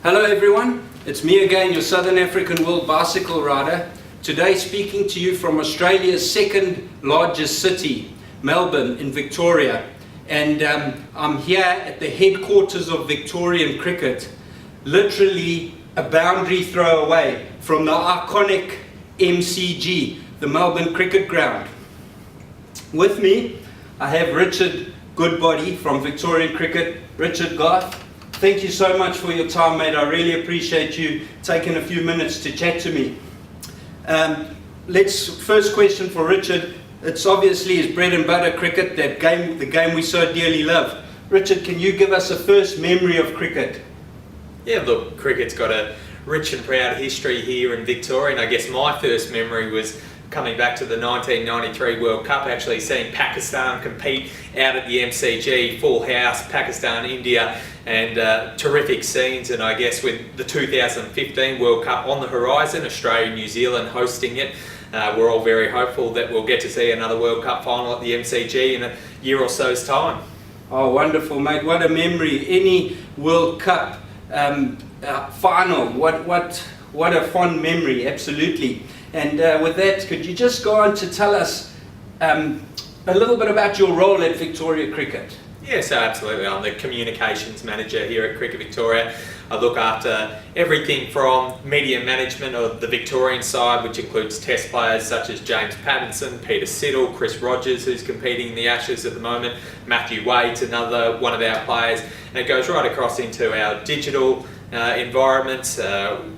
Hello everyone, it's me again, your Southern African world bicycle rider. Today speaking to you from Australia's second largest city, Melbourne in Victoria. And I'm here at the headquarters of Victorian cricket, literally a boundary throw away from the iconic MCG, the Melbourne Cricket Ground. With me, I have Richard Goodbody from Victorian Cricket. Richard Garth, thank you so much for your time, mate. I really appreciate you taking a few minutes to chat to me. First question for Richard. It's obviously his bread and butter cricket, the game we so dearly love. Richard, can you give us a first memory of cricket? Yeah, look, cricket's got a rich and proud history here in Victoria, and I guess my first memory was coming back to the 1993 World Cup, actually seeing Pakistan compete out at the MCG, full house, Pakistan, India, and terrific scenes. And I guess with the 2015 World Cup on the horizon, Australia and New Zealand hosting it, we're all very hopeful that we'll get to see another World Cup final at the MCG in a year or so's time. Oh, wonderful, mate. What a memory. Any World Cup final, what a fond memory, absolutely. And with that, could you just go on to tell us a little bit about your role at Victoria Cricket? Yes, absolutely. I'm the communications manager here at Cricket Victoria. I look after everything from media management of the Victorian side, which includes test players such as James Pattinson, Peter Siddle, Chris Rogers, who's competing in the Ashes at the moment, Matthew Wade's another one of our players, and it goes right across into our digital environments.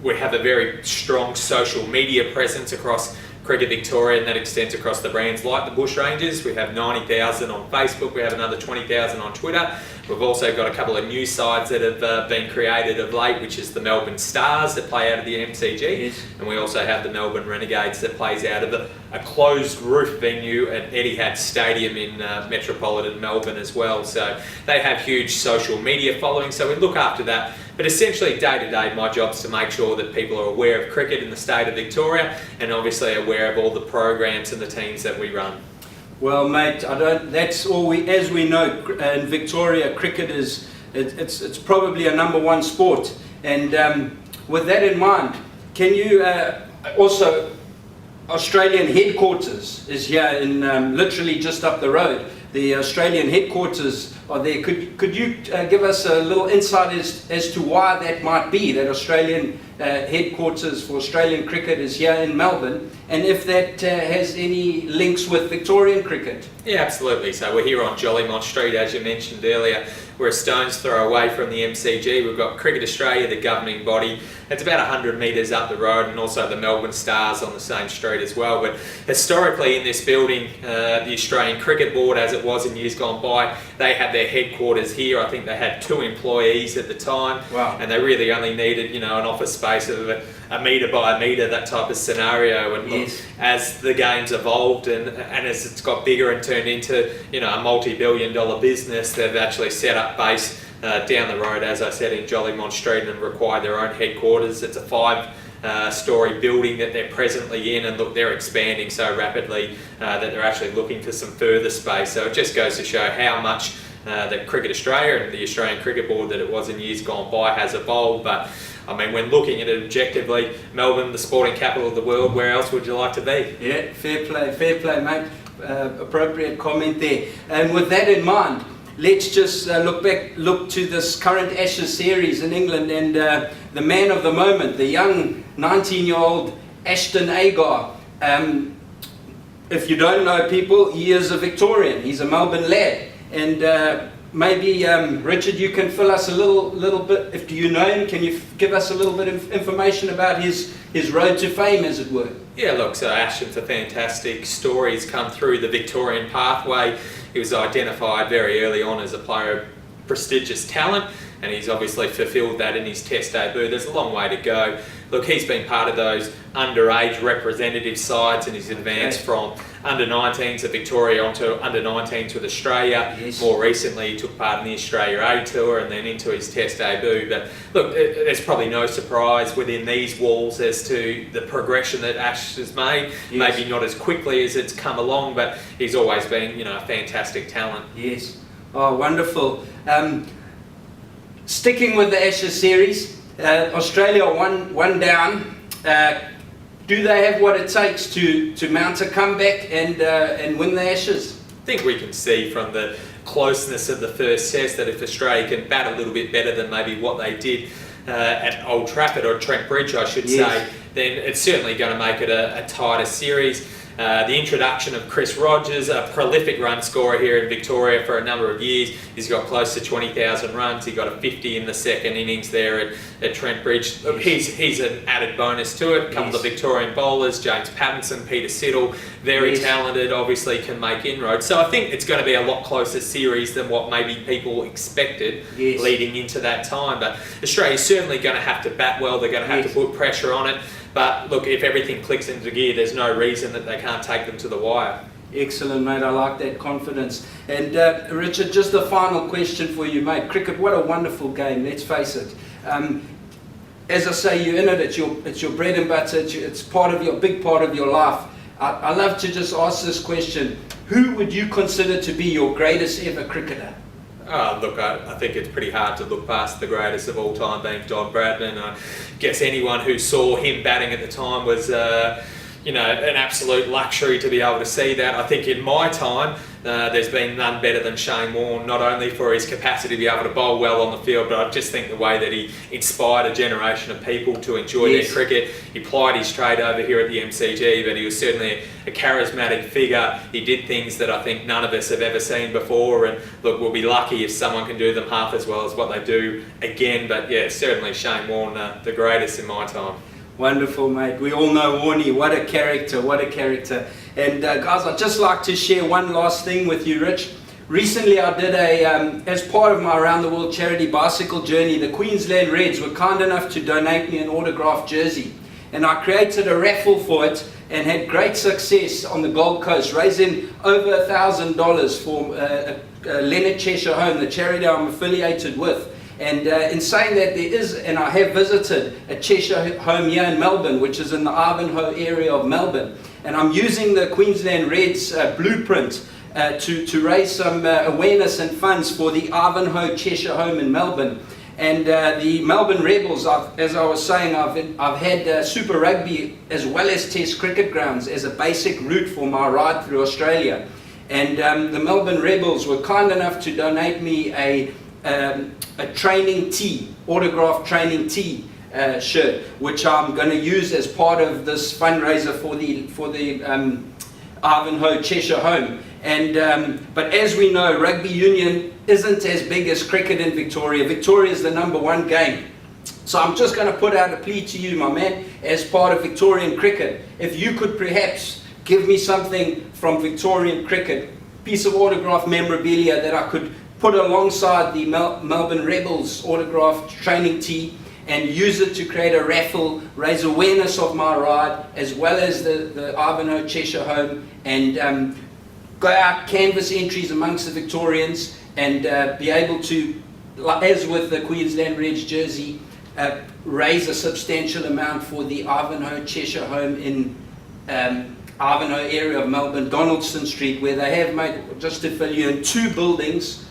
We have a very strong social media presence across Cricket Victoria, and that extends across the brands like the Bushrangers. We have 90,000 on Facebook, we have another 20,000 on Twitter. We've also got a couple of new sides that have been created of late, which is the Melbourne Stars that play out of the MCG, yes. And we also have the Melbourne Renegades that plays out of a closed roof venue at Etihad Stadium in metropolitan Melbourne as well. So they have huge social media following, so we look after that. But essentially, day to day, my job is to make sure that people are aware of cricket in the state of Victoria, and obviously aware of all the programs and the teams that we run. Well, mate, that's all as we know, in Victoria, cricket it's probably a #1 sport. And with that in mind, can you also, Australian headquarters is here in literally just up the road. The Australian headquarters are there. Could you give us a little insight as to why that might be, that Australian headquarters for Australian cricket is here in Melbourne, and if that has any links with Victorian cricket? Yeah, absolutely. So we're here on Jollymont Street, as you mentioned earlier. We're a stone's throw away from the MCG. We've got Cricket Australia, the governing body. It's about 100 metres up the road, and also the Melbourne Stars on the same street as well. But historically in this building, the Australian Cricket Board, as it was in years gone by, they had their headquarters here. I think they had 2 employees at the time. Wow. And they really only needed, an office space of a metre by a metre, that type of scenario. And yes. Look, as the game's evolved and as it's got bigger and turned into a multi-billion-dollar business, they've actually set up base down the road, as I said, in Jollymont Street, and require their own headquarters. It's a 5-storey building that they're presently in, and look, they're expanding so rapidly that they're actually looking for some further space. So it just goes to show how much that Cricket Australia and the Australian Cricket Board that it was in years gone by has evolved. But I mean, when looking at it objectively, Melbourne, the sporting capital of the world, where else would you like to be? Yeah, fair play, mate. Appropriate comment there. And with that in mind, let's just look to this current Ashes series in England, and the man of the moment, the young 19-year-old Ashton Agar. If you don't know, people, he is a Victorian. He's a Melbourne lad, and maybe Richard, you can fill us a little bit. If do you know him, can you give us a little bit of information about his road to fame, as it were? Yeah, look, so Ashton's a fantastic story. He's come through the Victorian pathway. He was identified very early on as a player of prestigious talent, and he's obviously fulfilled that in his test debut. There's a long way to go. Look, he's been part of those underage representative sides, and he's advanced from under-19s at Victoria onto under-19s with Australia. Yes. More recently, he took part in the Australia A Tour and then into his test debut. But look, there's probably no surprise within these walls as to the progression that Ash has made. Yes. Maybe not as quickly as it's come along, but he's always been, a fantastic talent. Yes. Oh, wonderful. Sticking with the Ashes series, Australia are one down. Do they have what it takes to mount a comeback and win the Ashes? I think we can see from the closeness of the first test that if Australia can bat a little bit better than maybe what they did at Old Trafford, or Trent Bridge I should say, then it's certainly going to make it a tighter series. The introduction of Chris Rogers, a prolific run scorer here in Victoria for a number of years. He's got close to 20,000 runs. He got a 50 in the second innings there at Trent Bridge. He's an added bonus to it. A couple of Victorian bowlers, James Pattinson, Peter Siddle, very talented, obviously can make inroads. So I think it's going to be a lot closer series than what maybe people expected leading into that time. But Australia's certainly going to have to bat well. They're going to have to put pressure on it. But look, if everything clicks into gear, there's no reason that they can't take them to the wire. Excellent, mate. I like that confidence. And Richard, just the final question for you, mate. Cricket, what a wonderful game, let's face it. As I say, you're in it, it's your bread and butter, it's part of your big part of your life. I love to just ask this question. Who would you consider to be your greatest ever cricketer? Look, I think it's pretty hard to look past the greatest of all time being Don Bradman. I guess anyone who saw him batting at the time was, an absolute luxury to be able to see that. I think in my time, there's been none better than Shane Warne, not only for his capacity to be able to bowl well on the field, but I just think the way that he inspired a generation of people to enjoy their cricket. He plied his trade over here at the MCG, but he was certainly a charismatic figure. He did things that I think none of us have ever seen before, and look, we'll be lucky if someone can do them half as well as what they do again. But yeah, certainly Shane Warne, the greatest in my time. Wonderful, mate. We all know Warnie. What a character, what a character. And guys, I'd just like to share one last thing with you, Rich. Recently I did as part of my Around the World charity bicycle journey, the Queensland Reds were kind enough to donate me an autographed jersey. And I created a raffle for it and had great success on the Gold Coast, raising over $1,000 for Leonard Cheshire Home, the charity I'm affiliated with. And in saying that, there is, and I have visited a Cheshire Home here in Melbourne, which is in the Ivanhoe area of Melbourne. And I'm using the Queensland Reds blueprint to raise some awareness and funds for the Ivanhoe Cheshire Home in Melbourne. And the Melbourne Rebels, as I was saying, I've had Super Rugby as well as Test cricket grounds as a basic route for my ride through Australia. And the Melbourne Rebels were kind enough to donate me a training tee, autographed training tee shirt, which I'm going to use as part of this fundraiser for the Ivanhoe Cheshire Home. And but as we know, rugby union isn't as big as cricket in Victoria. Victoria is the #1 game. So I'm just going to put out a plea to you, my man, as part of Victorian cricket. If you could perhaps give me something from Victorian cricket, piece of autographed memorabilia that I could put alongside the Melbourne Rebels autographed training tee and use it to create a raffle, raise awareness of my ride, as well as the Ivanhoe Cheshire Home, and go out, canvas entries amongst the Victorians, and be able to, as with the Queensland Reds jersey, raise a substantial amount for the Ivanhoe Cheshire Home in Ivanhoe area of Melbourne, Donaldson Street, where they have, made, just to fill you in, 2 buildings,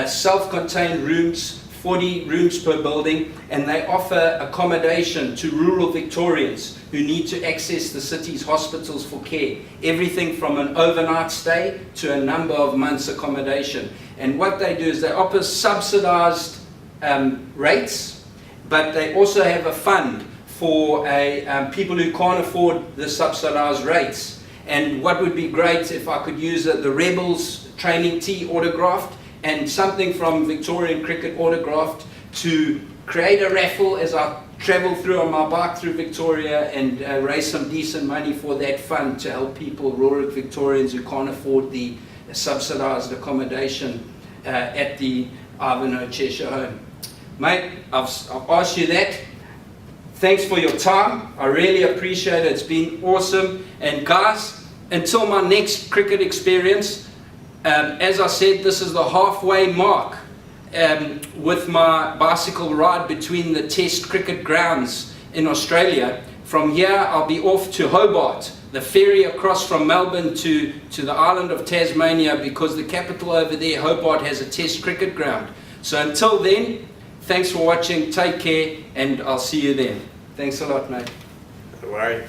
self-contained rooms, 40 rooms per building, and they offer accommodation to rural Victorians who need to access the city's hospitals for care. Everything from an overnight stay to a number of months accommodation. And what they do is they offer subsidized rates, but they also have a fund for people who can't afford the subsidized rates. And what would be great if I could use the Rebels training tee autographed and something from Victorian cricket autographed to create a raffle as I travel through on my bike through Victoria and raise some decent money for that fund to help people, rural Victorians who can't afford the subsidised accommodation at the Ivanhoe Cheshire Home. Mate, I've asked you that. Thanks for your time. I really appreciate it. It's been awesome. And guys, until my next cricket experience, as I said, this is the halfway mark with my bicycle ride between the Test cricket grounds in Australia. From here, I'll be off to Hobart, the ferry across from Melbourne to the island of Tasmania, because the capital over there, Hobart, has a Test cricket ground. So until then, thanks for watching, take care, and I'll see you then. Thanks a lot, mate. Don't worry.